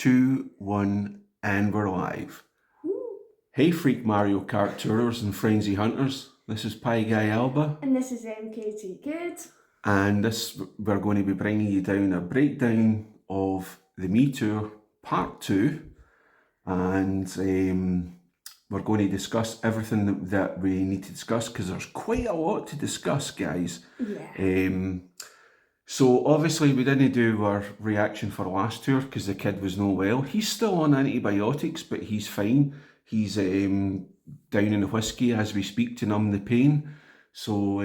Two, one, and we're live. Hey, Freak Mario Kart Tourers and Frenzy Hunters. This is Pie Guy Alba. And this is MKT Good. And we're going to be bringing you down a breakdown of the Mii Tour Part 2. And we're going to discuss everything that we need to discuss because there's quite a lot to discuss, guys. Yeah. So obviously we didn't do our reaction for last tour because the kid was no well. He's still on antibiotics, but he's fine. He's down in the whiskey as we speak to numb the pain. So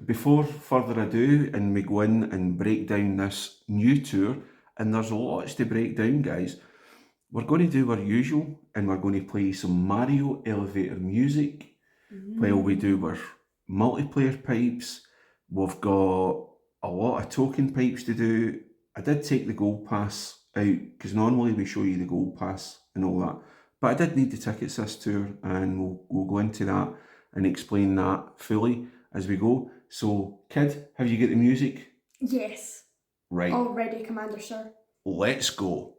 before further ado, and we go in and break down this new tour, and there's lots to break down, guys. We're going to do our usual, and we're going to play some Mario elevator music while we do our multiplayer pipes. We've got a lot of token pipes to do. I did take the gold pass out because normally we show you the gold pass and all that, but I did need the tickets this tour, and we'll go into that and explain that fully as we go. So, kid, have you got the music? Yes. Right. All ready, Commander Sir. Let's go.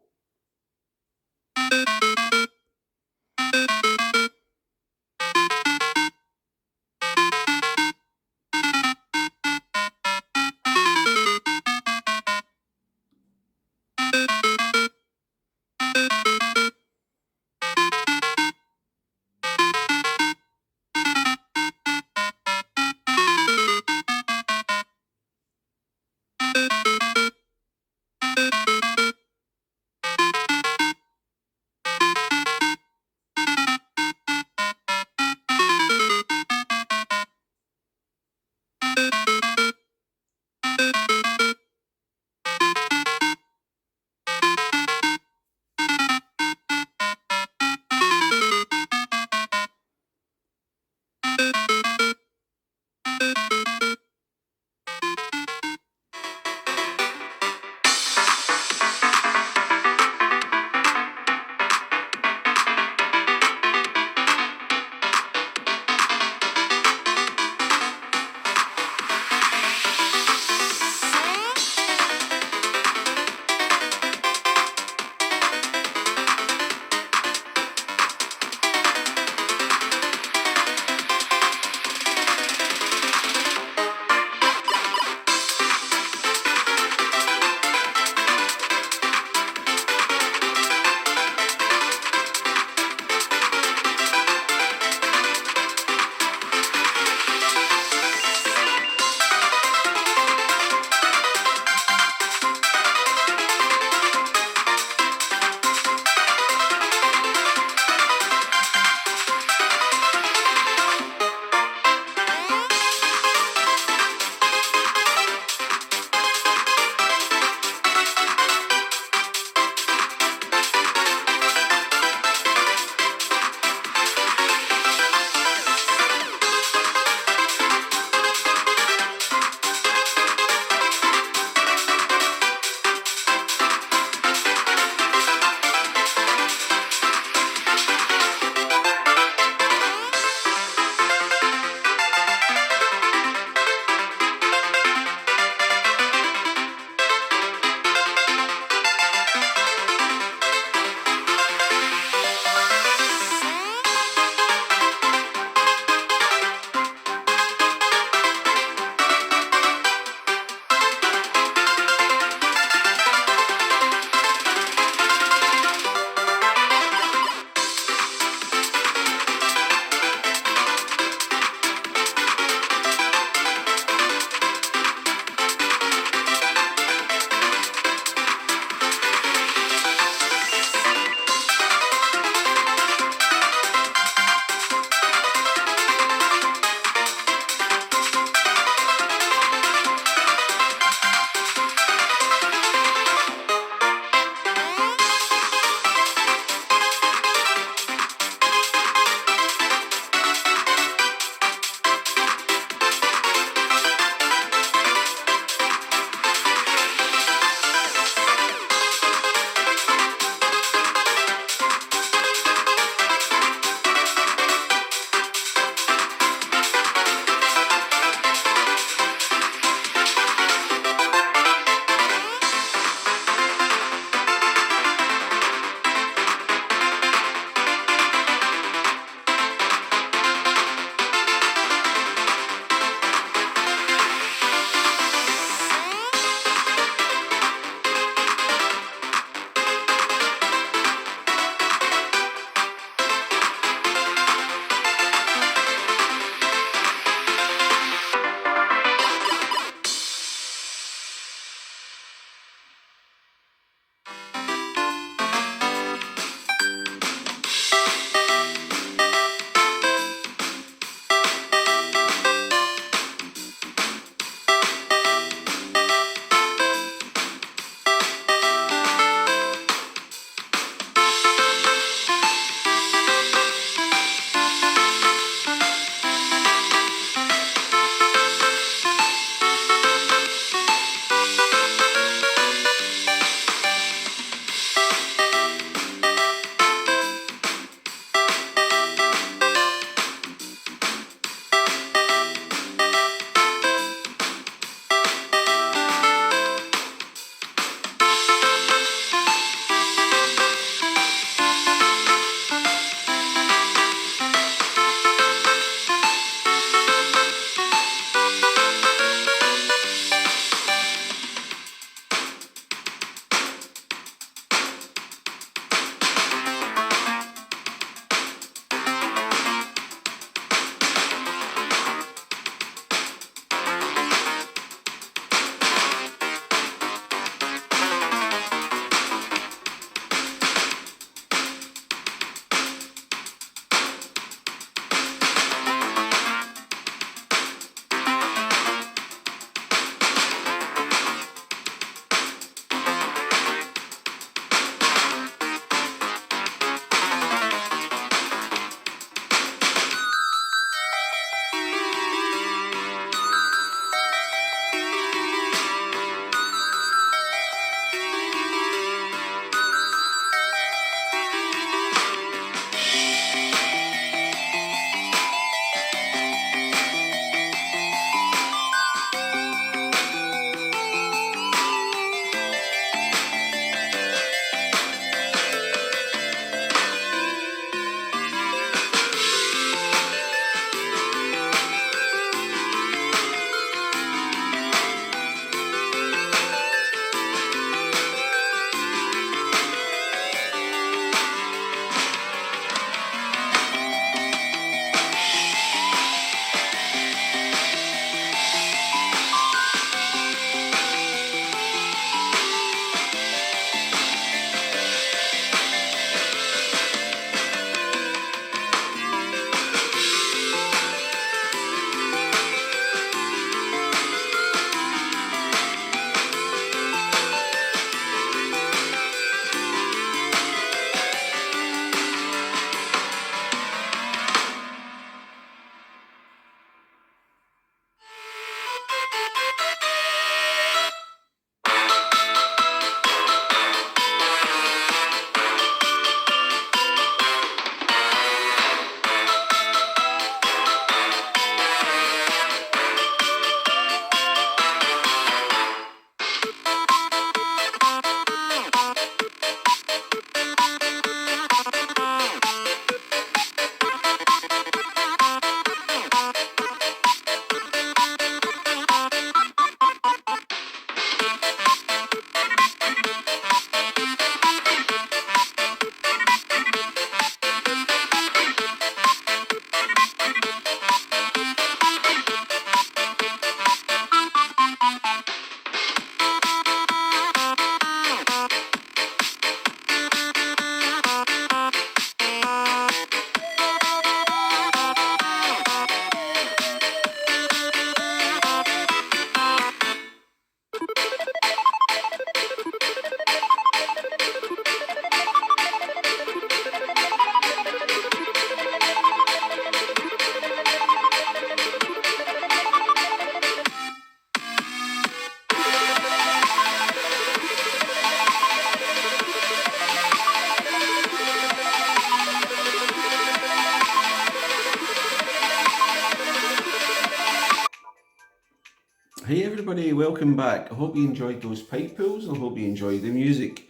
everybody, welcome back. I hope you enjoyed those pipe pulls and I hope you enjoyed the music.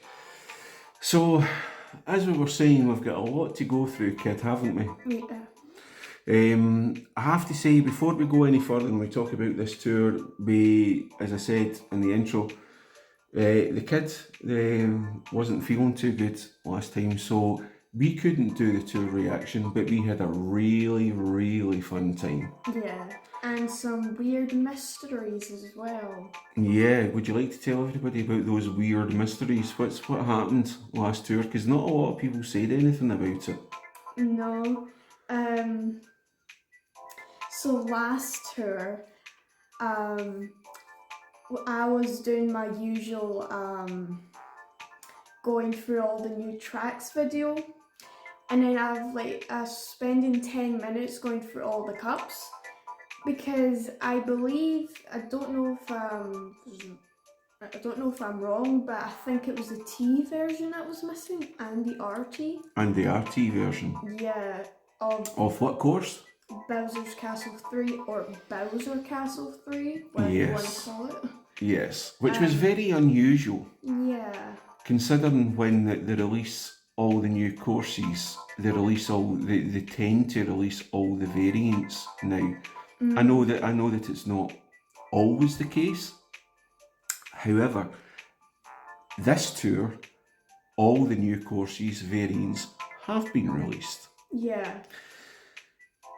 So, as we were saying, we've got a lot to go through, kid, haven't we? I have to say, before we go any further and we talk about this tour, as I said in the intro, the kid wasn't feeling too good last time, so we couldn't do the tour reaction, but we had a really, really fun time. Yeah, and some weird mysteries as well. Yeah, would you like to tell everybody about those weird mysteries? What happened last tour? Because not a lot of people said anything about it. No. So last tour, I was doing my usual going through all the new tracks video, and then I was spending 10 minutes going through all the cups, because I don't know if I'm wrong, but I think it was the T version that was missing and the RT. And the RT version. Yeah, of what course? Bowser's Castle 3 or Bowser Castle 3, whatever you want to call it. Yes, which was very unusual. Yeah. Considering when they release all the new courses, they tend to release all the variants now. I know that it's not always the case. However, this tour, all the new courses variants have been released. Yeah.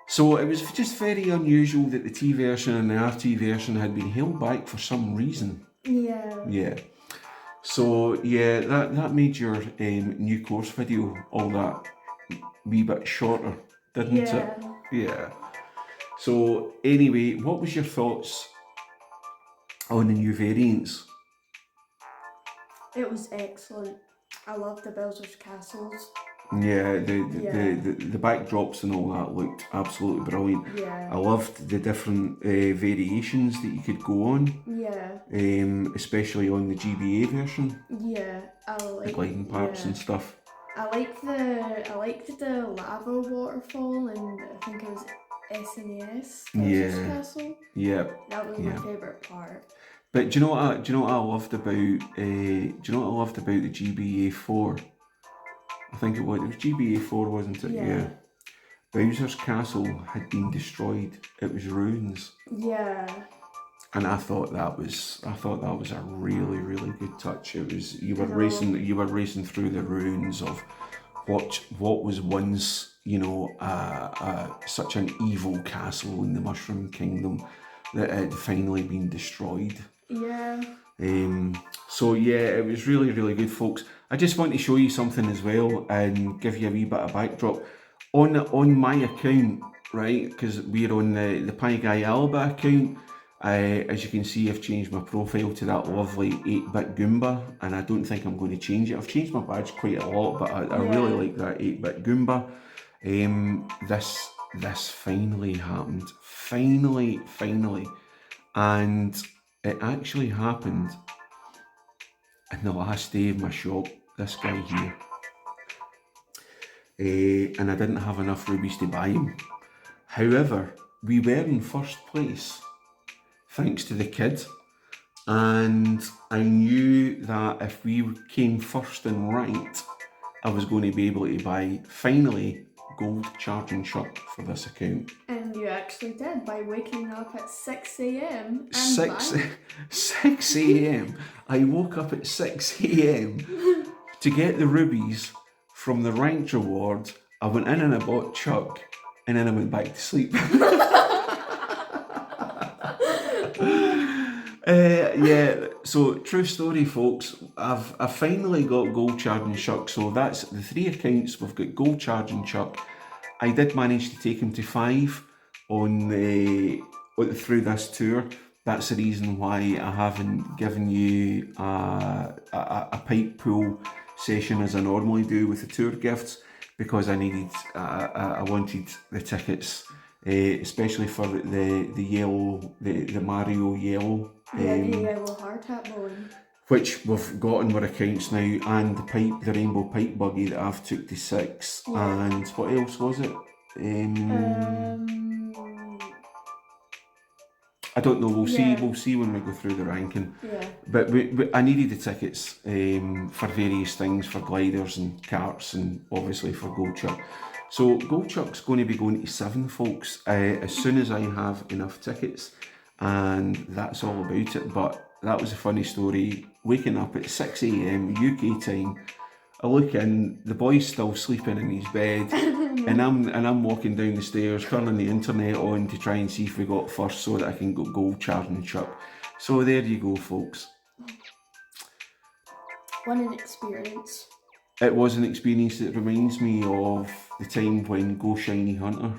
So it was just very unusual that the T version and the RT version had been held back for some reason. Yeah. Yeah. So yeah, that made your new course video all that wee bit shorter, didn't it? Yeah. So anyway, what was your thoughts on the new variants? It was excellent. I love the Bowser's Castles. Yeah, the backdrops and all that looked absolutely brilliant. Yeah. I loved the different variations that you could go on. Yeah. Especially on the GBA version. Yeah. The gliding parts and stuff. I liked the lava waterfall, and I think it was SNES Bowser's Castle. Yeah. That was my favourite part. But do you know what I loved about the GBA 4? I think it was GBA 4, wasn't it? Yeah. Bowser's Castle had been destroyed. It was ruins. Yeah. And I thought that was a really, really good touch. It was you were racing through the ruins of what was once, such an evil castle in the Mushroom Kingdom that had finally been destroyed. Yeah. So yeah, it was really, really good, folks. I just want to show you something as well and give you a wee bit of backdrop on my account, right? Because we're on the Pie Guy Alba account. As you can see, I've changed my profile to that lovely 8-bit Goomba, and I don't think I'm going to change it. I've changed my badge quite a lot, but I really like that 8-bit Goomba. This finally happened. Finally. And it actually happened in the last day of my shop, this guy here. And I didn't have enough rubies to buy him. However, we were in first place, thanks to the kid. And I knew that if we came first and ranked, I was going to be able to buy, finally, gold charging chuck for this account. And you actually did, by waking up at 6 a.m. 6 a.m. I woke up at 6 a.m. to get the rubies from the ranked reward. I went in and I bought chuck, and then I went back to sleep. Yeah, so true story, folks. I've finally got gold charging chuck. So that's the 3 accounts. We've got gold charging chuck. I did manage to take him to 5 through this tour. That's the reason why I haven't given you a pipe pool session as I normally do with the tour gifts, because I wanted the tickets, especially for the yellow, the Mario yellow. The yellow hard hat balloon. Which we've got in our accounts now, and the rainbow pipe buggy that I've took to 6. Yeah. And what else was it? I don't know. We'll see. Yeah. We'll see when we go through the ranking. Yeah. But I needed the tickets for various things, for gliders and karts, and obviously for Gold Chuck. So Gold Chuck's going to be going to 7, folks, as soon as I have enough tickets, and that's all about it. But that was a funny story. Waking up at 6 a.m. UK time, I look in, the boy's still sleeping in his bed, and I'm walking down the stairs, turning the internet on to try and see if we got first, so that I can go Gold Charging Chuck. So there you go, folks. What an experience. It was an experience that reminds me of the time when Go Shiny Hunter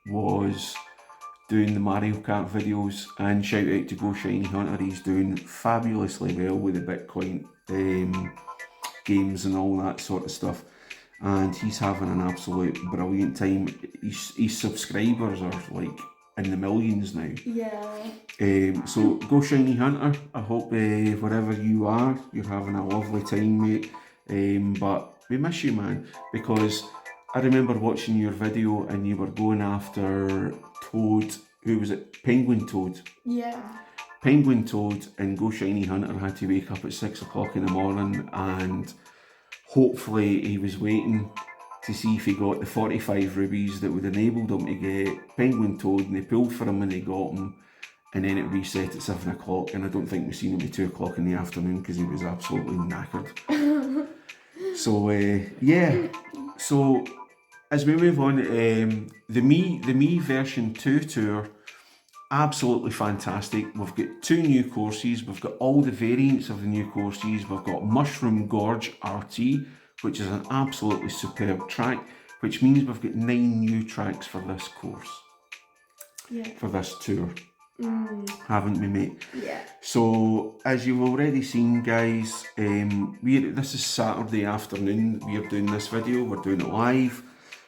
was doing the Mario Kart videos, and shout out to Go Shiny Hunter. He's doing fabulously well with the Bitcoin games and all that sort of stuff, and he's having an absolute brilliant time. His subscribers are like in the millions now. Yeah. So Go Shiny Hunter, I hope wherever you are, you're having a lovely time, mate. But we miss you, man, because I remember watching your video and you were going after Toad. Who was it? Penguin Toad. Yeah. Penguin Toad and Go Shiny Hunter had to wake up at 6 o'clock in the morning, and hopefully he was waiting to see if he got the 45 rubies that would enable them to get Penguin Toad, and they pulled for him and they got him, and then it reset at 7 o'clock, and I don't think we've seen him at 2 o'clock in the afternoon because he was absolutely knackered. So yeah, so as we move on, the Mii version 2 tour, absolutely fantastic. We've got 2 new courses, we've got all the variants of the new courses, we've got Mushroom Gorge RT, which is an absolutely superb track, which means we've got 9 new tracks for this course. Yeah. For this tour. Haven't we, mate? Yeah. So as you've already seen, guys, this is Saturday afternoon. We are doing this video, we're doing it live.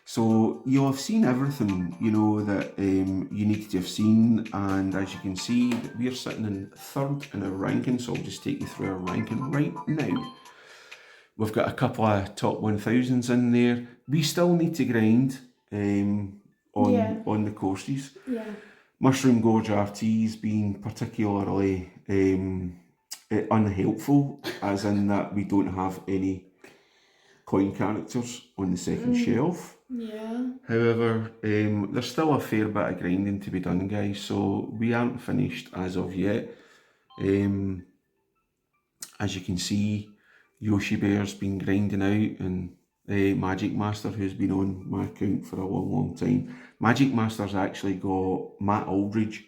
So you'll have seen everything, you know, that you need to have seen, and as you can see, we are sitting in 3rd in our ranking, so I'll just take you through our ranking right now. We've got a couple of top 1000s in there. We still need to grind on the courses. Yeah. Mushroom Gorge RT's been particularly unhelpful, as in that we don't have any coin characters on the second shelf. Yeah. However, there's still a fair bit of grinding to be done, guys, so we aren't finished as of yet. As you can see, Yoshi Bear's been grinding out, and Magic Master, who's been on my account for a long time. Magic Master's actually got Matt Aldridge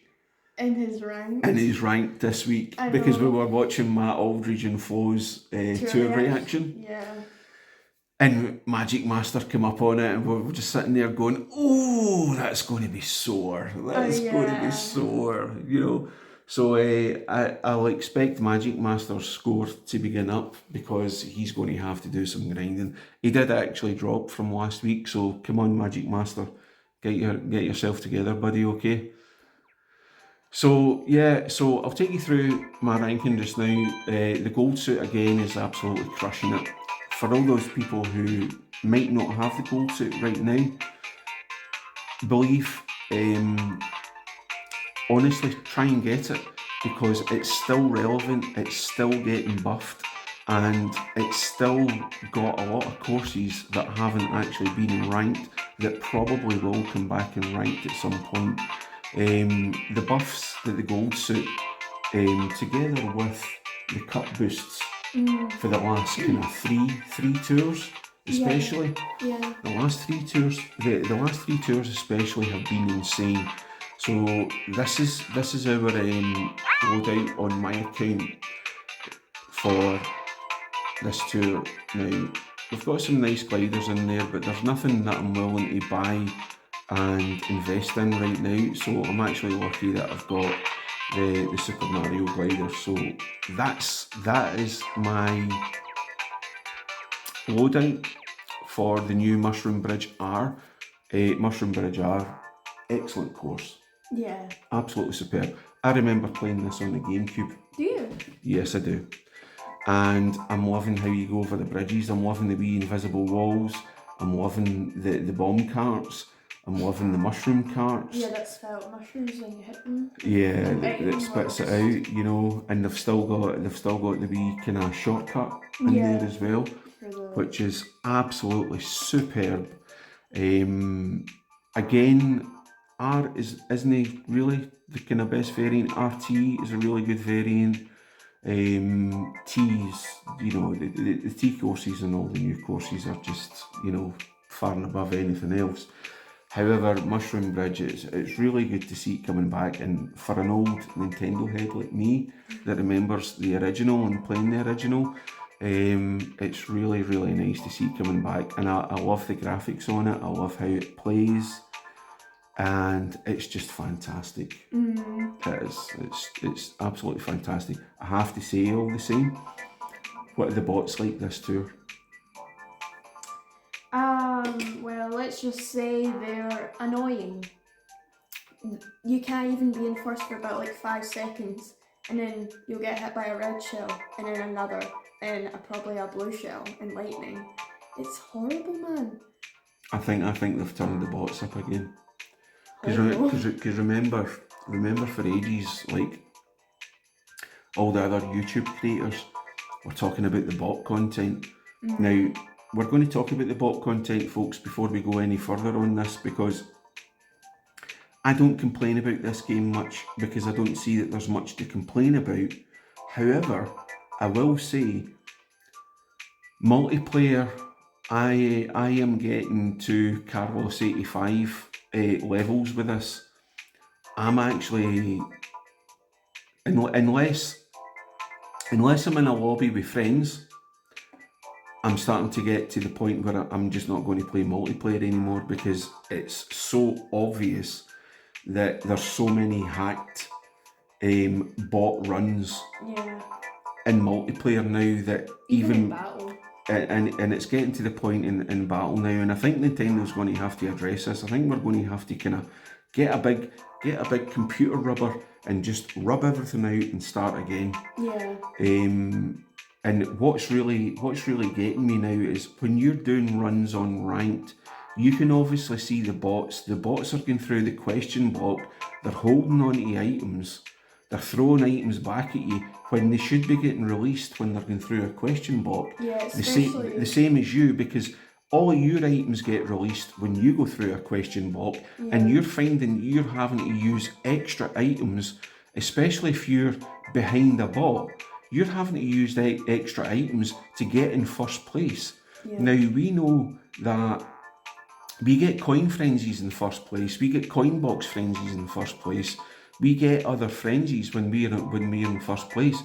In his rank. in his rank this week, because we were watching Matt Aldridge and Flo's tour reaction. Yeah. And Magic Master came up on it, and we were just sitting there going, oh, that's going to be sore. That's going to be sore, you know. So I'll expect Magic Master's score to begin up, because he's going to have to do some grinding. He did actually drop from last week, so come on, Magic Master, get yourself together, buddy, okay? So yeah, so I'll take you through my ranking just now. The gold suit again is absolutely crushing it. For all those people who might not have the gold suit right now, believe, honestly, try and get it, because it's still relevant, it's still getting buffed, and it's still got a lot of courses that haven't actually been ranked that probably will come back and ranked at some point. The buffs that the gold suit, together with the cup boosts for the last kind of three tours, especially. Yeah. The last 3 tours, the last 3 tours especially have been insane. So this is our loadout on my account for this tour. Now, we've got some nice gliders in there, but there's nothing that I'm willing to buy and invest in right now. So I'm actually lucky that I've got the Super Mario glider. So that is my loadout for the new Mushroom Bridge R. Mushroom Bridge R, excellent course. Yeah. Absolutely superb. I remember playing this on the GameCube. Do you? Yes, I do. And I'm loving how you go over the bridges. I'm loving the wee invisible walls. I'm loving the bomb carts. I'm loving the mushroom carts. Yeah, that spelt mushrooms when you hit them. Yeah, And that spits it out, you know, and they've still got the wee kind of shortcut in there as well, For the which is absolutely superb. Again, R isn't he really the kind of best variant? RT is a really good variant. T's, you know, the T courses and all the new courses are just, you know, far and above anything else. However, Mushroom Bridge, it's really good to see it coming back, and for an old Nintendo head like me that remembers the original and playing the original, it's really, really nice to see it coming back, and I love the graphics on it, I love how it plays, and it's just fantastic. It is, it's absolutely fantastic. I have to say all the same, what are the bots like this tour? Well, let's just say they're annoying. You can't even be in first for about like 5 seconds, and then you'll get hit by a red shell, and then another, and probably a blue shell, and lightning. It's horrible, man. I think they've turned the bots up again. Horrible. Because remember for ages, like all the other YouTube creators were talking about the bot content. Now, we're going to talk about the bot content, folks, before we go any further on this, because I don't complain about this game much, because I don't see that there's much to complain about. However, I will say, multiplayer, I am getting to Carlos 85 levels with this. I'm actually, unless I'm in a lobby with friends, I'm starting to get to the point where I'm just not going to play multiplayer anymore, because it's so obvious that there's so many hacked bot runs in multiplayer now that Even in battle. and it's getting to the point in battle now, and I think Nintendo's going to have to address this. I think we're going to have to kind of get a big computer rubber and just rub everything out and start again. Yeah. And what's really getting me now is when you're doing runs on ranked, you can obviously see the bots. The bots are going through the question block. They're holding on to items. They're throwing items back at you when they should be getting released when they're going through a question block. Yeah, The same as you, because all of your items get released when you go through a question block, and you're finding you're having to use extra items, especially if you're behind a bot. You're having to use extra items to get in first place. Now, we know that we get coin frenzies in first place, we get coin box frenzies in first place, we get other frenzies when we're in first place,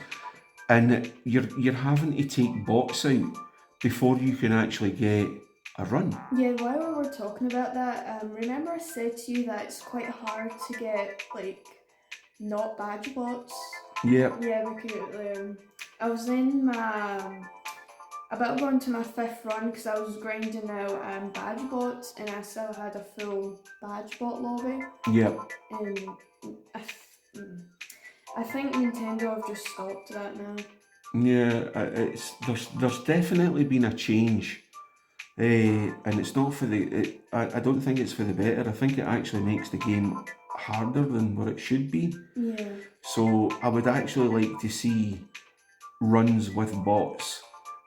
and you're having to take bots out before you can actually get a run. Yeah, while we were talking about that, remember I said to you that it's quite hard to get like not badge bots? Yeah. Yeah, because I was in about going to my 5th run, because I was grinding out badge bots, and I still had a full badge bot lobby. Yeah. And I think Nintendo have just stopped that now. Yeah, there's definitely been a change, and it's not for the. I don't think it's for the better. I think it actually makes the game harder than what it should be. Yeah. So I would actually like to see runs with bots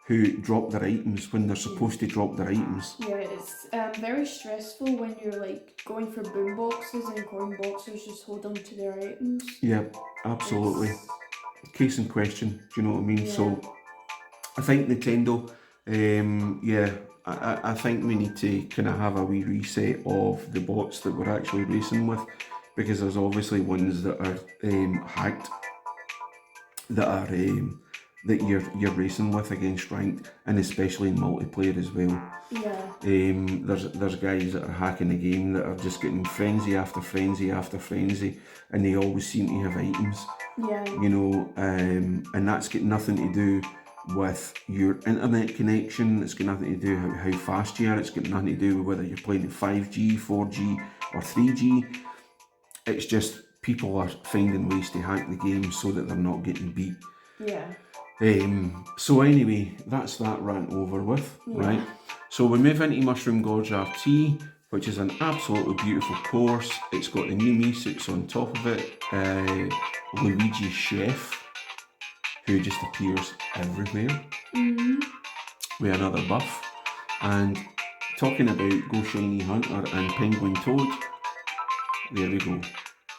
who drop their items when they're supposed to drop their items. Yeah, it's very stressful when you're like going for boom boxes and coin boxes just hold on to their items. Yeah, absolutely. Case in question, do you know what I mean? Yeah. So I think Nintendo, I think we need to kind of have a wee reset of the bots that we're actually racing with, because there's obviously ones that are hacked, that are that you're racing with against ranked, and especially in multiplayer as well. Yeah. There's guys that are hacking the game that are just getting frenzy after frenzy after frenzy, and they always seem to have items. Yeah. You know, and that's got nothing to do with your internet connection. It's got nothing to do with how fast you are. It's got nothing to do with whether you're playing at 5G, 4G, or 3G. It's just people are finding ways to hack the game so that they're not getting beat. Yeah. So anyway, that's that rant over with, right? So we move into Mushroom Gorge RT. which is an absolutely beautiful course. It's got the new Mii suits on top of it. Luigi Chef, who just appears everywhere with another buff. And talking about Go Shiny Hunter and Penguin Toad, there we go.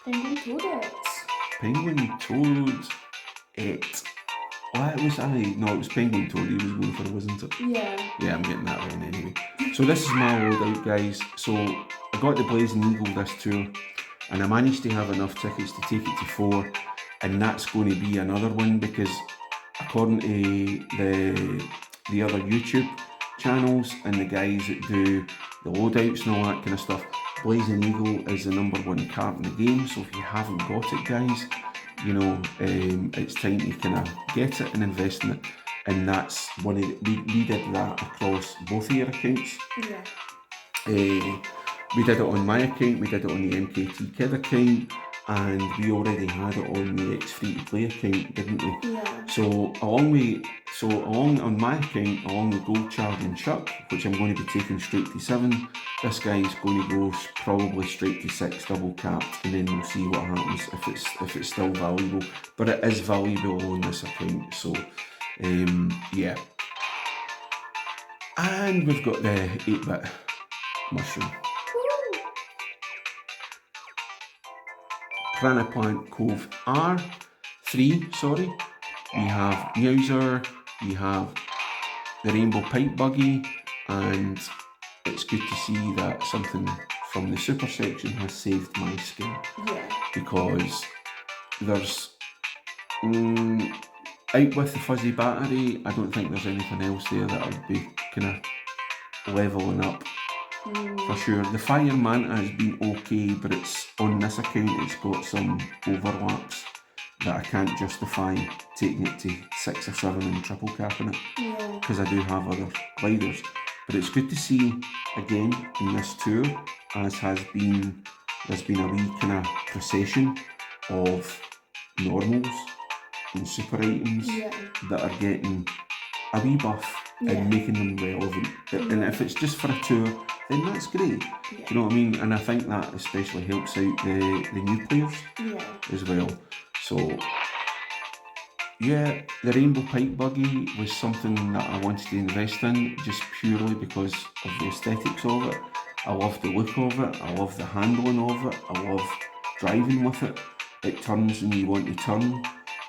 Penguin Toadette. Penguin Toad it. Oh, it was no, it was Penguin Toad he was going for, wasn't it? Yeah. Yeah, I'm getting that wrong anyway. So this is my loadout, guys. So I got the Blazing Eagle this tour, and I managed to have enough tickets to take it to 4, and that's going to be another one because according to the other YouTube channels and the guys that do the loadouts and all that kind of stuff, Blazing Eagle is the #1 card in the game. So if you haven't got it, guys, you know, it's time to kind of get it and invest in it. And that's one of we did that across both of your accounts. Yeah. We did it on my account, we did it on the MKT Kid account, and we already had it on the X Free to Play account, didn't we? Yeah. So along on my account, along with Gold Chard and Chuck, which I'm going to be taking straight to 7, this guy's going to go probably straight to 6 double capped, and then we'll see what happens if it's still valuable. But it is valuable on this account, so yeah. And we've got the 8-bit mushroom. Piranha Plant Cove R3, sorry. We have Meowser, we have the Rainbow Pipe Buggy, and it's good to see that something from the super section has saved my skin. Yeah. Because there's out with the fuzzy battery, I don't think there's anything else there that I'd be kind of leveling up for sure. The Fire Manta has been okay, but it's on this account it's got some overlaps that I can't justify taking it to 6 or 7 and triple capping it. Yeah. Because I do have other gliders. But it's good to see again in this tour, as there's been a wee kind of procession of normals and super items that are getting a wee buff and making them relevant. And if it's just for a tour, then that's great. Do you know what I mean? And I think that especially helps out the new players as well. So yeah, the Rainbow Pipe Buggy was something that I wanted to invest in just purely because of the aesthetics of it. I love the look of it, I love the handling of it, I love driving with it. It turns when you want to turn,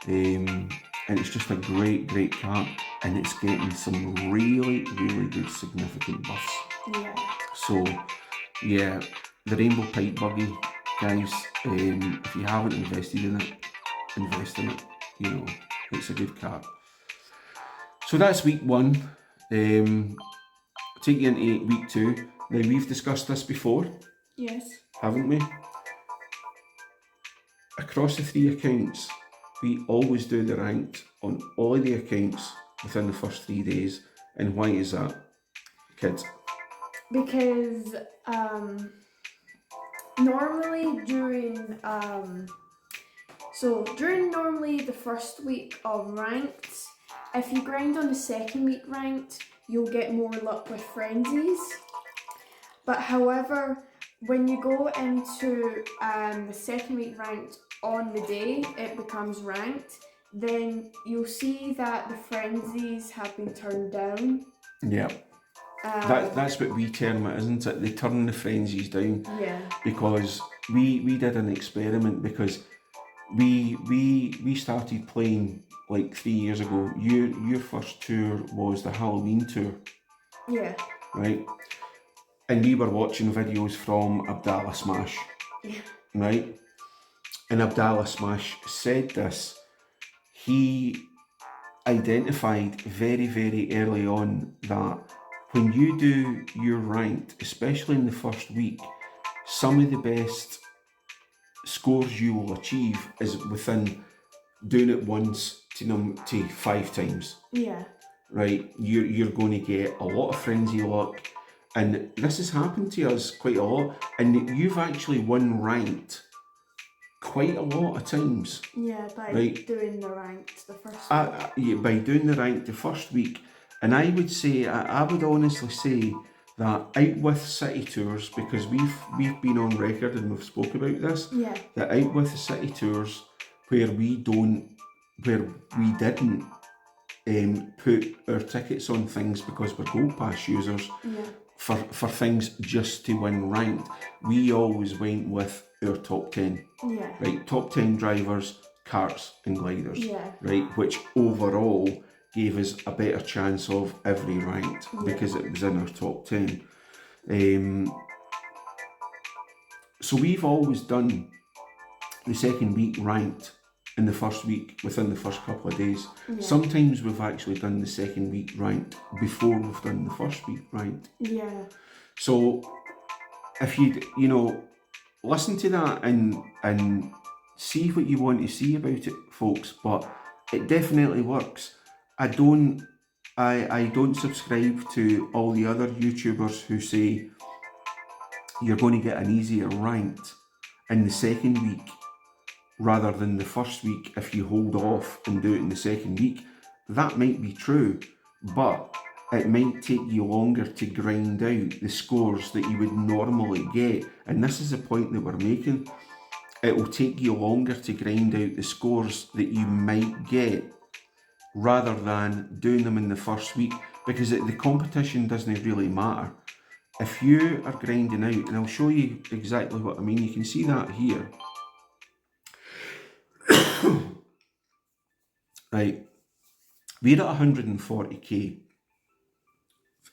and it's just a great car, and it's getting some really good significant buffs. Yeah. So yeah, the Rainbow Pipe Buggy, guys, if you haven't invested in it, invest in it. You know, it's a good card. So that's week 1. Take you into week 2. Now we've discussed this before, Yes. haven't we? Across the 3 accounts, we always do the ranked on all of the accounts within the first 3 days. And why is that, kids? Because normally during normally the first week of ranked, if you grind on the second week ranked, you'll get more luck with frenzies. But however, when you go into the second week ranked on the day it becomes ranked, then you'll see that the frenzies have been turned down. Yeah. That's what we term it, isn't it? They turn the frenzies down. Yeah. Because we did an experiment, because we started playing like 3 years ago. Your first tour was the Halloween tour. Yeah. Right? And we were watching videos from Abdallah Smash. Yeah. Right? And Abdallah Smash said this. He identified very early on that when you do your ranked, especially in the first week, some of the best scores you will achieve is within doing it once to 5 times. Yeah. Right? You're going to get a lot of frenzy luck, and this has happened to us quite a lot, and you've actually won ranked quite a lot of times. Yeah, by doing the ranked the first week. Yeah, by doing the ranked the first week. And I would say, I would honestly say that out with city tours, because we've been on record and we've spoke about this, Yeah. that out with the city tours where we didn't put our tickets on things because we're gold pass users, Yeah. for things just to win ranked, we always went with our top 10. Yeah. Right, top 10 drivers, karts and gliders. Yeah. Right, which overall gave us a better chance of every ranked because it was in our top 10. So we've always done the second week ranked in the first week, within the first couple of days. Yeah. Sometimes we've actually done the second week ranked before we've done the first week ranked. Yeah. So if you know, listen to that and see what you want to see about it, folks, but it definitely works. I don't subscribe to all the other YouTubers who say you're going to get an easier ranked in the second week rather than the first week if you hold off and do it in the second week. That might be true, but it might take you longer to grind out the scores that you would normally get. And this is the point that we're making. It will take you longer to grind out the scores that you might get rather than doing them in the first week, because the competition doesn't really matter. If you are grinding out, and I'll show you exactly what I mean, you can see that here. Right, we're at 140k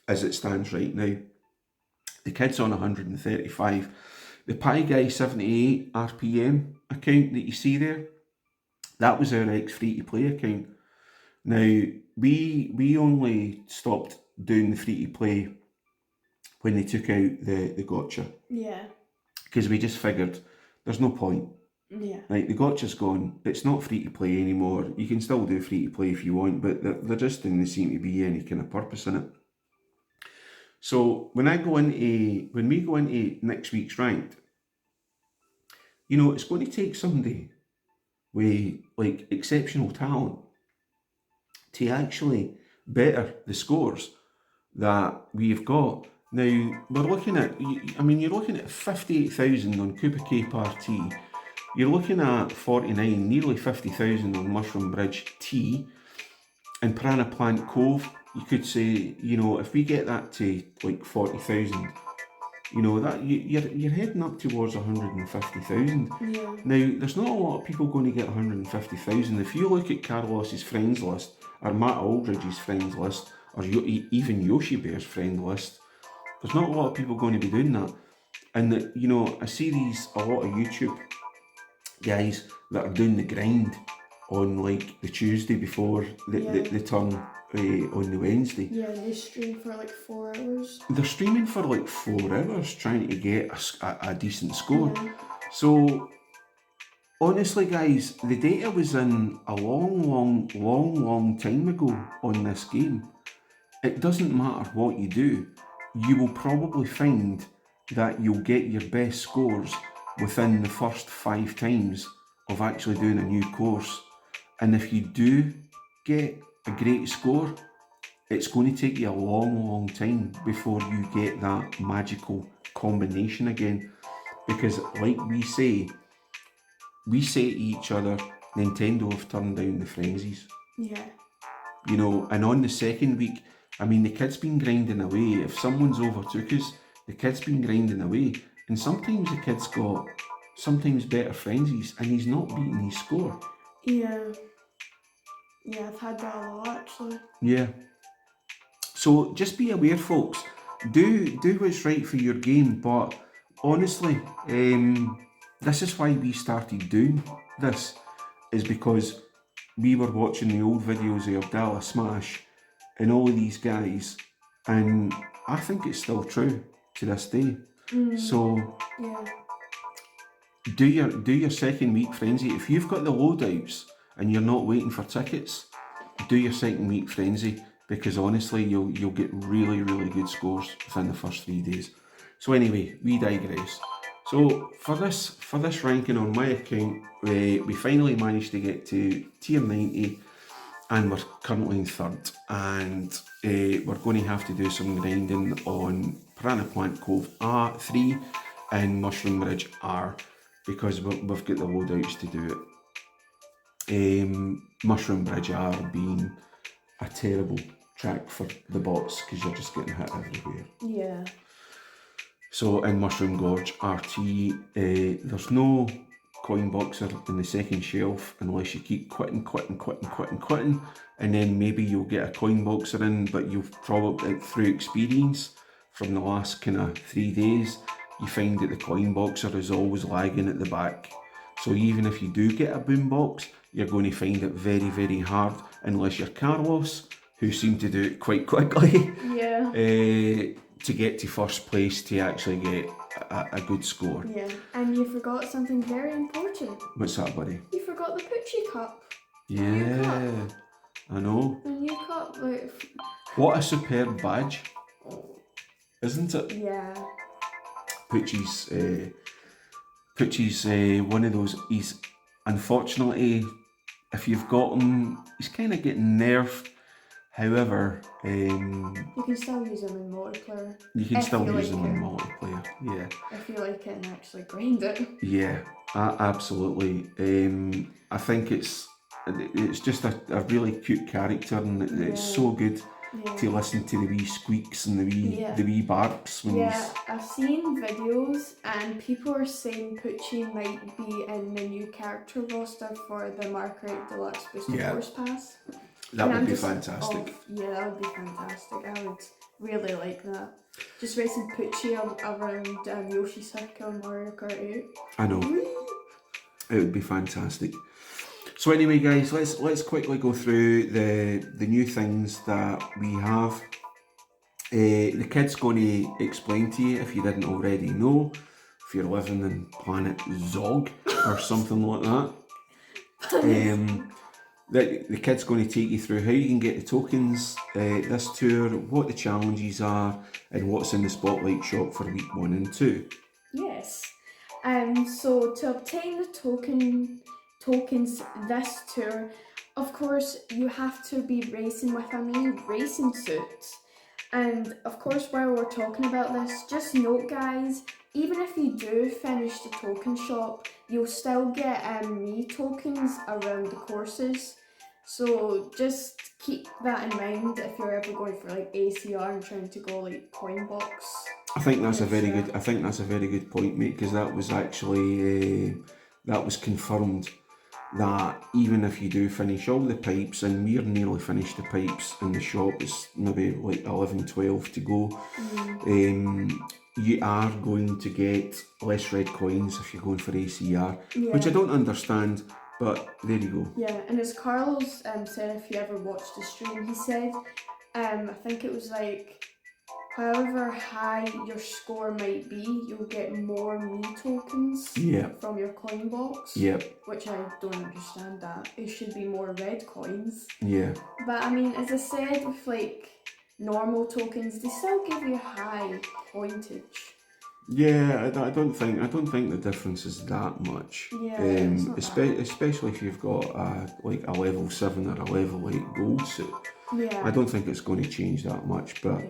as it stands right now. The kid's on 135. The Pie Guy 78 RPM account that you see there, that was our ex-free-to-play account. Now, we only stopped doing the free-to-play when they took out the gotcha. Yeah. Because we just figured there's no point. Yeah. Like, the gotcha's gone. It's not free-to-play anymore. You can still do free-to-play if you want, but there just didn't seem to be any kind of purpose in it. So when we go into next week's ranked, you know, it's going to take somebody with like exceptional talent to actually better the scores that we've got. Now, we're looking at, I mean, you're looking at 58,000 on Cooper K Party. You're looking at 49, nearly 50,000 on Mushroom Bridge T. And Piranha Plant Cove, you could say, you know, if we get that to like 40,000, you know, that you're heading up towards 150,000. Yeah. Now, there's not a lot of people going to get 150,000. If you look at Carlos's friends list, or Matt Aldridge's friends list, or even Yoshi Bear's friend list, there's not a lot of people going to be doing that. And, you know, I see a lot of YouTube guys that are doing the grind on like the Tuesday before the turn on the Wednesday. Yeah, they stream for like 4 hours. They're streaming for like 4 hours trying to get a decent score. Yeah. So honestly, guys, the data was in a long time ago on this game. It doesn't matter what you do, you will probably find that you'll get your best scores within the first 5 times of actually doing a new course. And if you do get a great score, it's going to take you a long time before you get that magical combination again. Because like we say to each other, Nintendo have turned down the frenzies. Yeah. You know, and on the second week, I mean, the kid's been grinding away. If someone's overtook us, the kid's been grinding away. And sometimes the kid's got sometimes better frenzies and he's not beating his score. Yeah. Yeah, I've had that a lot actually. Yeah. So just be aware, folks. Do what's right for your game, but honestly, this is why we started doing this, is because we were watching the old videos of Abdallah Smash and all of these guys, and I think it's still true to this day. So yeah, do your second week frenzy. If you've got the loadouts and you're not waiting for tickets, do your second week frenzy, because honestly you'll get really good scores within the first 3 days. So anyway, we digress. So for this ranking on my account, we finally managed to get to tier 90. and we're currently in third, and we're going to have to do some grinding on Piranha Plant Cove R3 and Mushroom Ridge R, because we've got the loadouts to do it. Mushroom Bridge R being a terrible track for the bots because you're just getting hit everywhere. Yeah. So in Mushroom Gorge RT, there's no coin boxer in the second shelf unless you keep quitting, and then maybe you'll get a coin boxer in, but you'll probably, through experience from the last kind of 3 days, you find that the coin boxer is always lagging at the back. So even if you do get a boom box, you're going to find it very, very hard unless you're Carlos, who seemed to do it quite quickly. Yeah. To get to first place to actually get a good score. Yeah, and you forgot something very important. What's that, buddy? You forgot the Poochie Cup. Yeah, I know. The new cup, like... What a superb badge, isn't it? Yeah. Poochie's one of those, he's, unfortunately, if you've got him, he's kind of getting nerfed. However, you can still use them in multiplayer. You can still use them in multiplayer, yeah. If you like it and actually grind it. Yeah, absolutely. I think it's just a really cute character, and it's so good to listen to the wee squeaks and the wee barks when he's... I've seen videos and people are saying Poochie might be in the new character roster for the Mark 8 Deluxe Booster Force Pass. That would be fantastic. Yeah, that would be fantastic. I would really like that. Just racing Poochie around Yoshi Circle in Mario Kart 8. I know. It would be fantastic. So anyway, guys, let's quickly go through the new things that we have. The kid's going to explain to you if you didn't already know. If you're living in planet Zog or something like that. The kid's going to take you through how you can get the tokens this tour, what the challenges are, and what's in the Spotlight shop for week 1 and 2. Yes. So to obtain the tokens this tour, of course, you have to be racing with a Mii racing suit. And of course, while we're talking about this, just note, guys, even if you do finish the token shop, you'll still get Mii tokens around the courses. So just keep that in mind if you're ever going for like ACR and trying to go like coin box. I think that's a very good point, mate, because that was actually that was confirmed that even if you do finish all the pipes, and we're nearly finished the pipes in the shop, it's maybe like 11, 12 to go, you are going to get less red coins if you're going for ACR, which I don't understand, but there you go. Yeah, and as Carlos said, if you ever watched the stream, he said, I think it was like, however high your score might be, you'll get more Mii tokens from your coin box. Which I don't understand that. It should be more red coins. Yeah. But I mean, as I said, with like normal tokens, they still give you high pointage. Yeah, I don't think the difference is that much. Yeah, especially if you've got like a level 7 or a level 8 gold suit. Yeah. I don't think it's going to change that much, but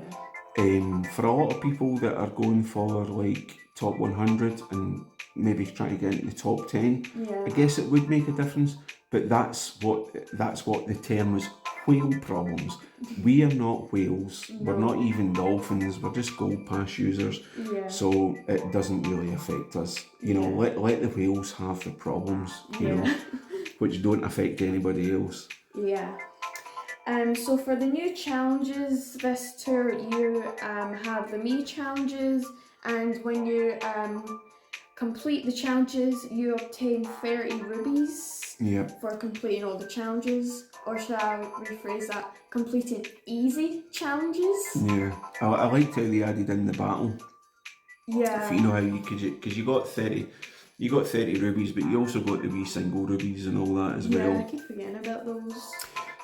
for a lot of people that are going for like top 100 and maybe trying to get into the top 10, I guess it would make a difference. But that's what the term is, whale problems. We are not whales. No. We're not even dolphins. We're just gold pass users. Yeah. So it doesn't really affect us. You know, let the whales have the problems. You know, which don't affect anybody else. Yeah. So for the new challenges this tour, you have the Mii challenges, and when you complete the challenges, you obtain 30 rubies for completing all the challenges. Or should I rephrase that? Completing easy challenges. Yeah, I liked how they added in the battle. Yeah. If you know how because you got 30 rubies, but you also got the wee single rubies and all that as well. Yeah, I keep forgetting about those.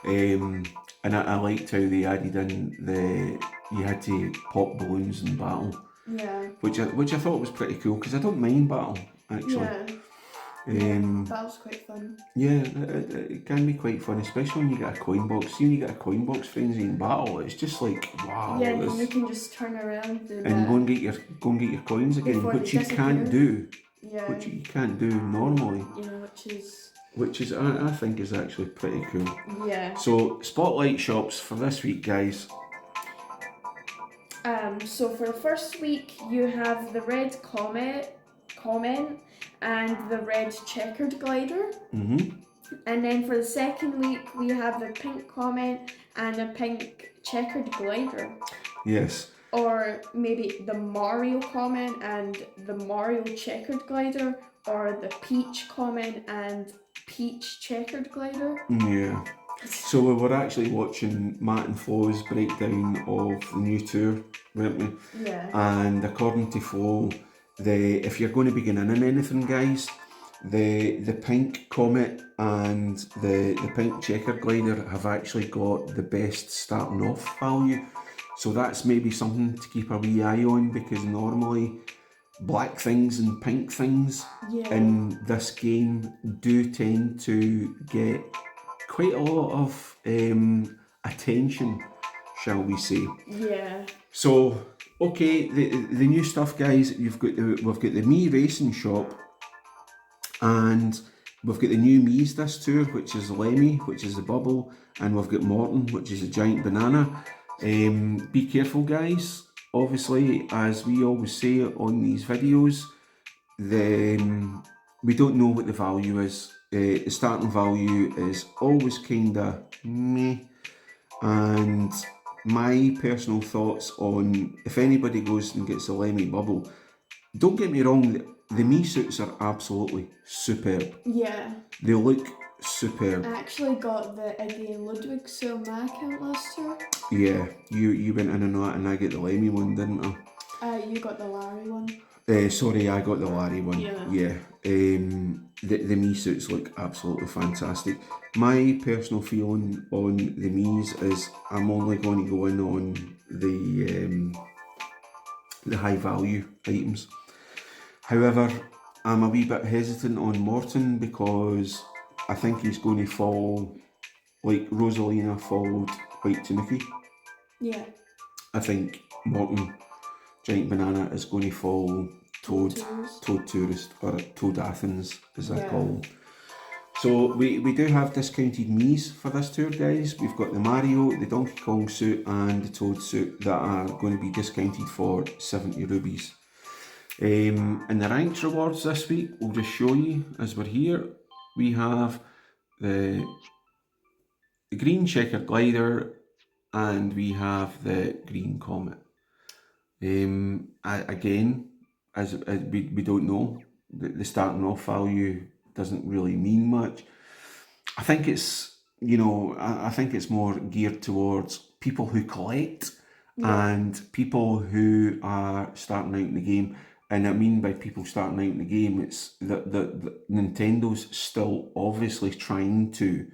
And I liked how they added in you had to pop balloons in battle. Yeah. Which I thought was pretty cool, because I don't mind battle actually. That was quite fun. Yeah, it can be quite fun, especially when you get a coin box. See, when you get a coin box frenzy in battle, it's just like wow. Yeah, and you can just turn around and go and get your coins again, before which they you can't disappear. do, Yeah. which you can't do normally. Yeah, Which is I think is actually pretty cool. Yeah. So spotlight shops for this week, guys. So for the first week, you have the red comment, and the red checkered glider. And then for the second week, we have the pink comment and a pink checkered glider. Yes. Or maybe the Mario comment and the Mario checkered glider, or the peach comment and peach checkered glider. Yeah. So we were actually watching Matt and Flo's breakdown of the new tour, weren't we? Yeah. And according to Flo, if you're going to be getting in anything, guys, the pink comet and the pink checker glider have actually got the best starting off value. So that's maybe something to keep a wee eye on, because normally black things and pink things in this game do tend to get quite a lot of attention, shall we say. Yeah. So, okay, the new stuff, guys, we've got the Mii Racing shop, and we've got the new Mii's this tour, which is Lemmy, which is the bubble, and we've got Morton, which is a giant banana. Be careful, guys. Obviously, as we always say on these videos, we don't know what the value is. The starting value is always kinda meh, and my personal thoughts on if anybody goes and gets a Lemmy bubble, don't get me wrong, the Mii suits are absolutely superb. Yeah. They look superb. I actually got the Iggy and Ludwig suit on my account last year. Yeah, you went in and that, and I get the Lemmy one, didn't I? You got the Larry one. Sorry, I got the Larry one. Yeah. The Mii suits look absolutely fantastic. My personal feeling on the Mii's is I'm only going to go in on the high value items. However, I'm a wee bit hesitant on Morton, because I think he's going to fall like Rosalina followed White Tanuki. Yeah. I think Morton Giant Banana is going to fall Toad Tourist, or Toad Athens as I call them. So we do have discounted Mii's for this tour, guys. We've got the Mario, the Donkey Kong suit and the Toad suit that are going to be discounted for 70 rubies. And the ranked rewards this week, we'll just show you as we're here. We have the green checker glider, and we have the green comet. Again, as we don't know, the starting off value doesn't really mean much. I think it's, I think it's more geared towards people who collect and people who are starting out in the game. And I mean by people starting out in the game, it's that Nintendo's still obviously trying to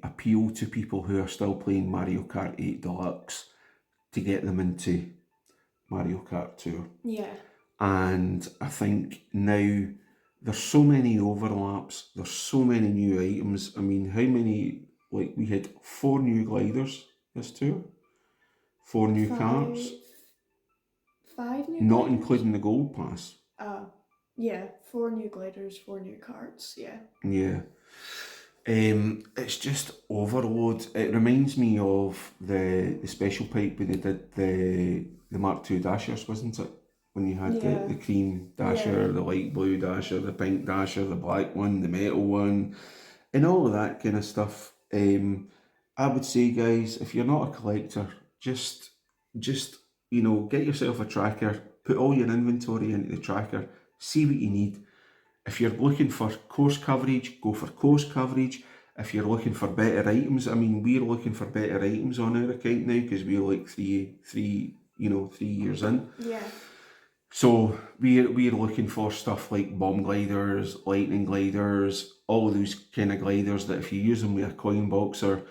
appeal to people who are still playing Mario Kart 8 Deluxe to get them into Mario Kart Tour. Yeah. And I think now there's so many overlaps, there's so many new items. I mean, how many, like we had 4 new gliders this tour, 4 new carts. 5 new Not gliders? including the gold pass. Yeah, 4 new gliders, 4 new carts, yeah. Yeah. It's just overload. It reminds me of the special pipe when they did the Mark II Dashers, wasn't it? When you had the cream Dasher, the light blue Dasher, the pink Dasher, the black one, the metal one, and all of that kind of stuff. I would say, guys, if you're not a collector, just get yourself a tracker, put all your inventory into the tracker, see what you need. If you're looking for course coverage, go for course coverage. If you're looking for better items, I mean, we're looking for better items on our account now, because we're like three years in. Yeah. So we're looking for stuff like bomb gliders, lightning gliders, all of those kind of gliders that if you use them with a coin box, or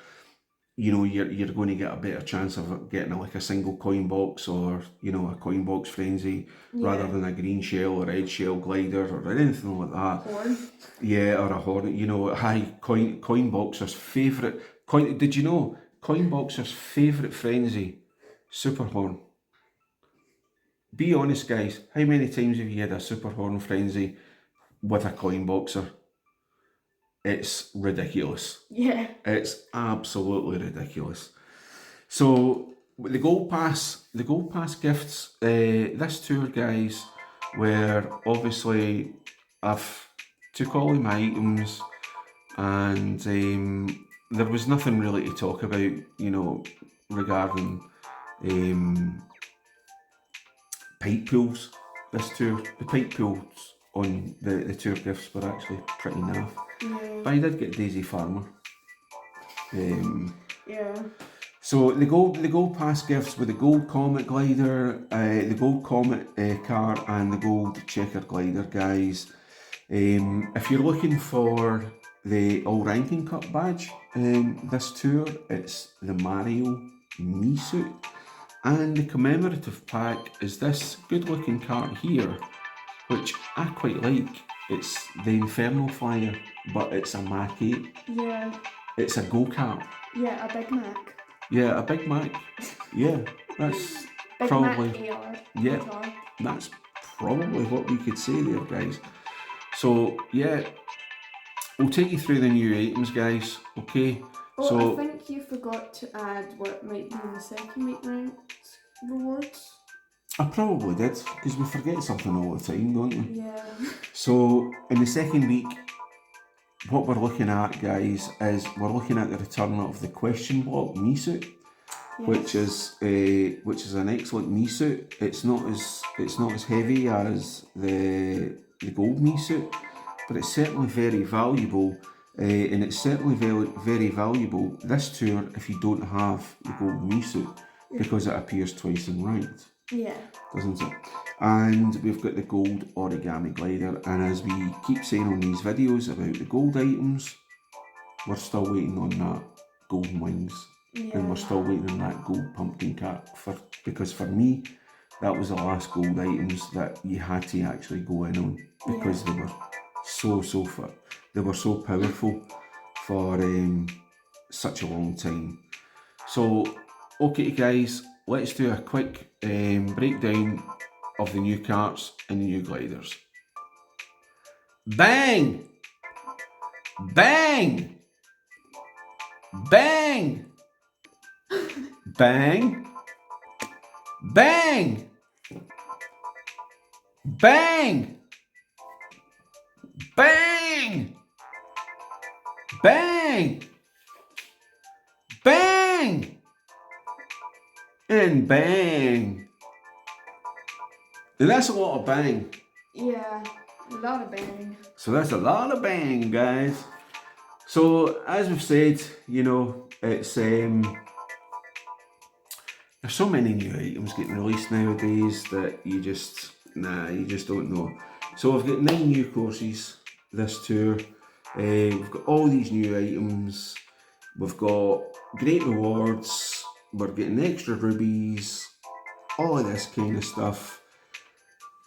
you know, you're going to get a better chance of getting like a single coin box, or you know, a coin box frenzy, rather Yeah. than a green shell or red shell glider or anything like that. Horn. Yeah, or a hornet. You know, hi, coin boxer's favourite coin. Did you know coin boxer's favourite frenzy? Super horn. Be honest, guys. How many times have you had a super horn frenzy with a coin boxer? It's ridiculous. Yeah. It's absolutely ridiculous. So the gold pass gifts this tour, guys, were obviously I've took all of my items, and there was nothing really to talk about, you know, regarding um, pipe pools. This tour, the pipe pools on the tour gifts were actually pretty naff. Yeah. But I did get Daisy Farmer. Yeah. So the gold pass gifts were the gold comet glider, the gold comet car, and the gold checker glider, guys. If you're looking for the all ranking cup badge, this tour, it's the Mario Mii suit, and the commemorative pack is this good looking cart here, which I quite like. It's the Inferno Flyer, but it's a Mac 8. Yeah. It's a go-kart. Yeah, a Big Mac. Yeah, a Big Mac. Yeah, that's Big probably, Mac AR. yeah, guitar. that's probably what we could say there, guys. So yeah, we'll take you through the new items, guys. Okay. Oh, So I think you forgot to add what might be in the second week ranked rewards. I probably did, because we forget something all the time, don't we? Yeah. So in the second week, what we're looking at, guys, is we're looking at the return of the question block Mii suit, which is an excellent Mii suit. It's not as heavy as the gold Mii suit, but it's certainly very valuable, and it's certainly very, very valuable this tour if you don't have the gold Mii suit, because it appears twice in ranked, Yeah. doesn't it? And we've got the gold origami glider, and as we keep saying on these videos about the gold items, we're still waiting on that golden wings, and we're still waiting on that gold pumpkin cat, because for me that was the last gold items that you had to actually go in on, because they were so fit. They were so powerful for such a long time. So okay, guys, let's do a quick breakdown of the new carts and the new gliders. Bang! Bang! Bang! Bang! Bang! Bang! Bang! Bang! Bang! And bang! And that's a lot of bang. Yeah. A lot of bang. So that's a lot of bang, guys. So as we've said, you know, it's there's so many new items getting released nowadays that you just don't know. So we've got 9 new courses this tour. We've got all these new items. We've got great rewards. We're getting extra rubies. All of this kind of stuff.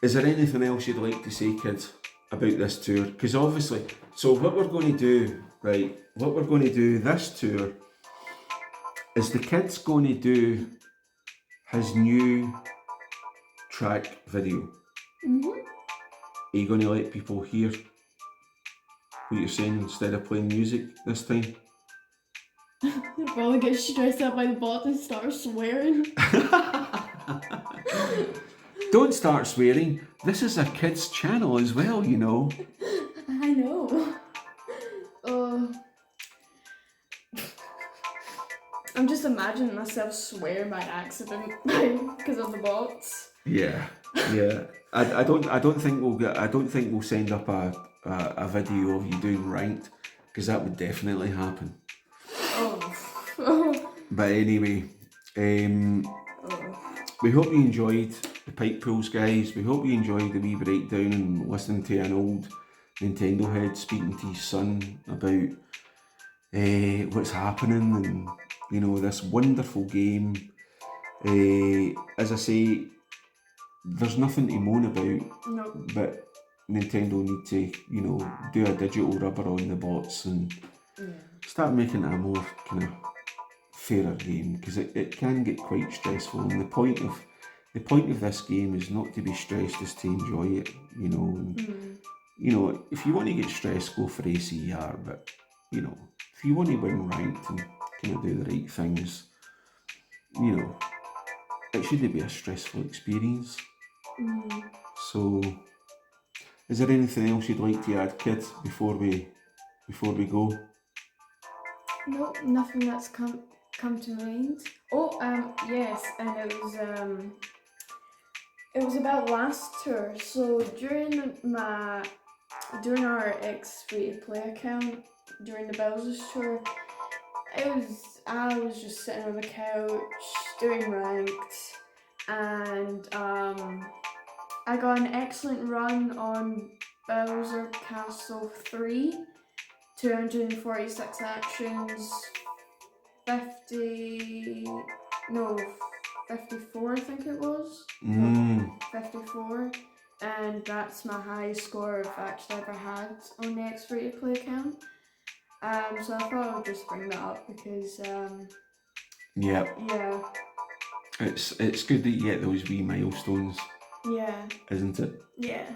Is there anything else you'd like to say, kid, about this tour? Because obviously, so what we're going to do, right? What we're going to do this tour is the kid's going to do his new track video. Are you going to let people hear what you're saying instead of playing music this time? You'll probably get stressed out by the bot and start swearing. Don't start swearing. This is a kid's channel as well, you know. I know. I'm just imagining myself swearing by accident because of the bots. Yeah. I don't think we'll send up a video of you doing ranked, because that would definitely happen. Oh. But anyway, we hope you enjoyed the pipe pools, guys. We hope you enjoyed the wee breakdown and listening to an old Nintendo head speaking to his son about what's happening and you know, this wonderful game. As I say, there's nothing to moan about, No. but Nintendo need to, you know, do a digital rubber on the bots and Yeah. start making it a more kind of fairer game, because it can get quite stressful. And the point of this game is not to be stressed, is to enjoy it, you know. And, you know, if you want to get stressed, go for ACR, but you know, if you want to win ranked and kind of do the right things, you know, it shouldn't be a stressful experience. So, is there anything else you'd like to add, kid, before we go? Nope, nothing that's come to mind. Oh, yes, and it was about last tour. So during our X free to play account during the Bowser's tour, I was just sitting on the couch doing ranked, and I got an excellent run on Bowser Castle 3, 246 actions, 50, no, 54 I think it was. 54, and that's my highest score I've actually ever had on the X free to play account. So I thought I would just bring that up because Yeah, yeah, it's good that you get those wee milestones, yeah, isn't it? yeah.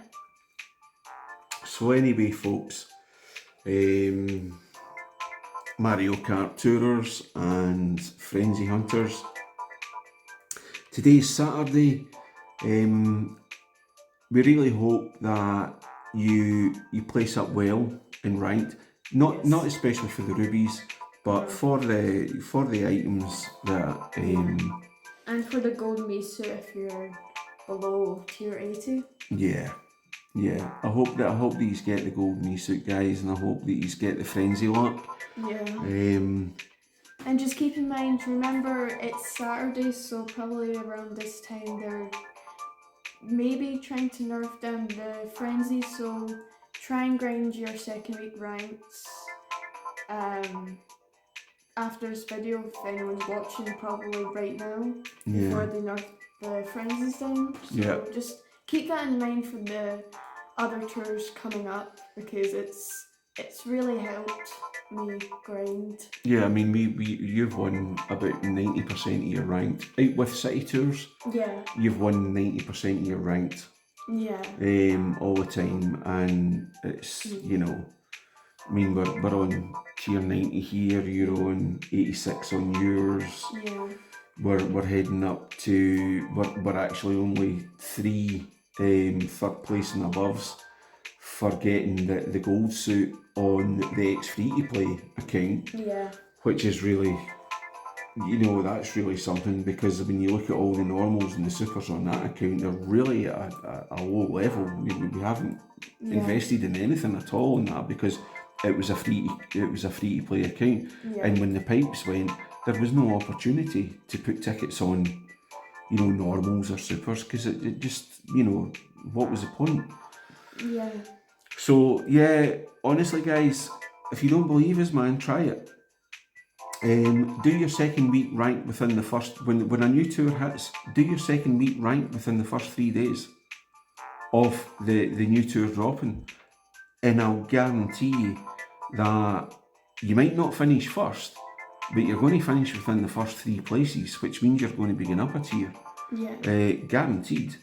So anyway, folks, Mario Kart Tourers and Frenzy Hunters. Today's Saturday. We really hope that you place up well in ranked. Not especially for the rubies, but for the items that And for the gold Mii Tour if you're below tier 80. yeah. I hope that you get the gold Mii suit, guys, and I hope that you get the frenzy luck. Yeah. And just keep in mind, remember it's Saturday, so probably around this time they're maybe trying to nerf down the frenzy, so try and grind your second week ranks after this video, if anyone's watching, probably right now, before they nerf the frenzies down. So just keep that in mind for the other tours coming up, because it's really helped me grind. Yeah, I mean, you've won about 90% of your ranked out with city tours. Yeah. You've won 90% of your ranked. Yeah. All the time, and it's you know, I mean, we're on tier 90 here. You're on 86 on yours. Yeah. We're heading up to we're actually only 3 third place and aboves for getting the gold suit on the X free to play account. Yeah. Which is really, you know, that's really something, because when you look at all the normals and the supers on that account, they're really at a low level. We haven't invested in anything at all in that, because it was a free to play account. And when the pipes went, there was no opportunity to put tickets on, you know, normals or supers, because it just, you know, what was the point? Yeah. So yeah, honestly, guys, if you don't believe us, man, try it. Do your second week rank within the first, when a new tour hits, do your second week rank within the first 3 days of the new tour dropping, and I'll guarantee you that you might not finish first, but you're going to finish within the first 3 places, which means you're going to be going up a tier. Yeah. Guaranteed.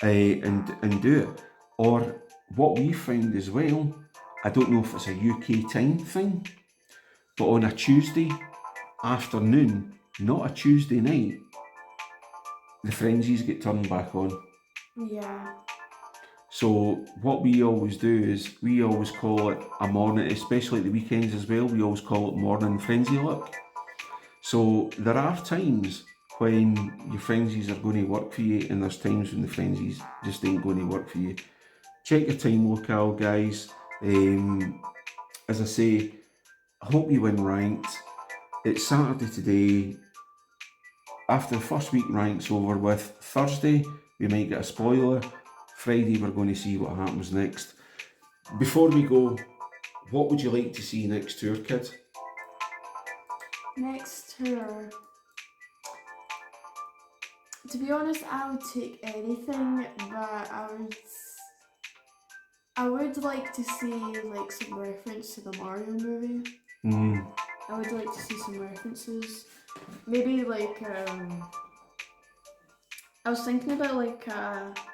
And do it. Or what we found as well, I don't know if it's a UK time thing, but on a Tuesday afternoon, not a Tuesday night, the frenzies get turned back on. Yeah. So what we always do is we always call it a morning, especially at the weekends as well, we always call it morning frenzy luck. So there are times when your frenzies are going to work for you, and there's times when the frenzies just ain't going to work for you. Check your time locale, guys. As I say, I hope you win ranked. It's Saturday today. After the first week rank's over with, Thursday we might get a spoiler. Friday we're going to see what happens next. Before we go, what would you like to see next tour, kid? Next tour. To be honest, I would take anything, but I would like to see like some reference to the Mario movie. I would like to see some references. Maybe like I was thinking about like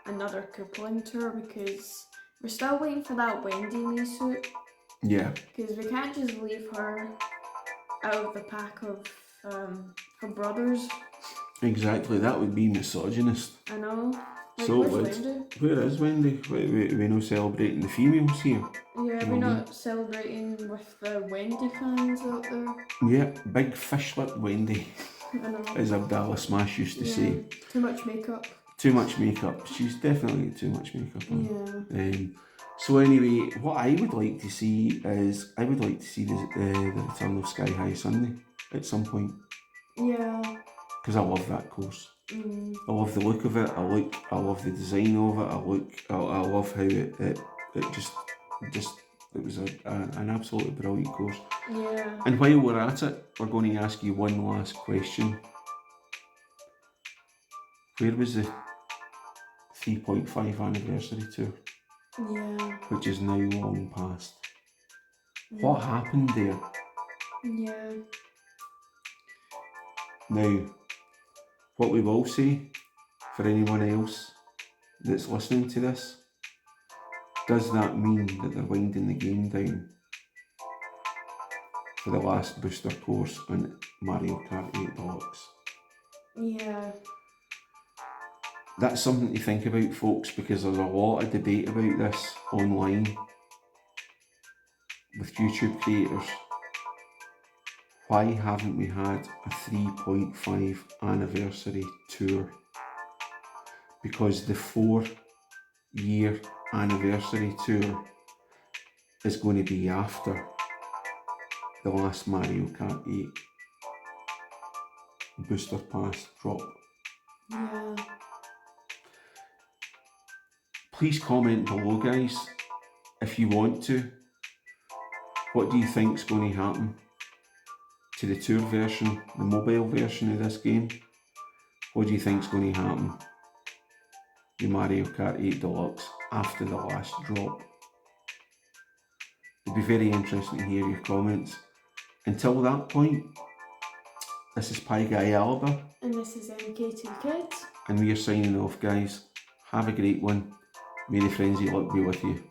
another coupling tour because we're still waiting for that Wendy Mii suit. Yeah. Because we can't just leave her out of the pack of her brothers. Exactly, that would be misogynist. I know. Like, So where's it would. Wendy? Where is Wendy? We're not celebrating the females here. Yeah, we're not celebrating with the Wendy fans out there. Yeah, big fish lip Wendy, I know. as Abdallah Smash used to say. Too much makeup. Too much makeup. She's definitely got too much makeup on. Yeah. So anyway, what I would like to see is the return of Sky High Sunday at some point. Yeah. Because I love that course. I love the look of it. I love the design of it. I love how it was an absolutely brilliant course. Yeah. And while we're at it, we're going to ask you one last question. Where was the 3.5 anniversary tour? Yeah. Which is now long past. What happened there? Yeah. Now, what we will say for anyone else that's listening to this, does that mean that they're winding the game down for the last booster course on Mario Kart 8 Deluxe? Yeah. That's something to think about, folks, because there's a lot of debate about this online with YouTube creators. Why haven't we had a 3.5 anniversary tour? Because the 4-year anniversary tour is going to be after the last Mario Kart 8 booster pass drop. Yeah. Please comment below, guys, if you want to. What do you think is going to happen to the tour version, the mobile version of this game? What do you think is going to happen to Mario Kart 8 Deluxe after the last drop? It'd be very interesting to hear your comments. Until that point, this is Pie Guy Alba. And this is MK2 Kid. And we are signing off, guys. Have a great one. May the frenzy luck be with you.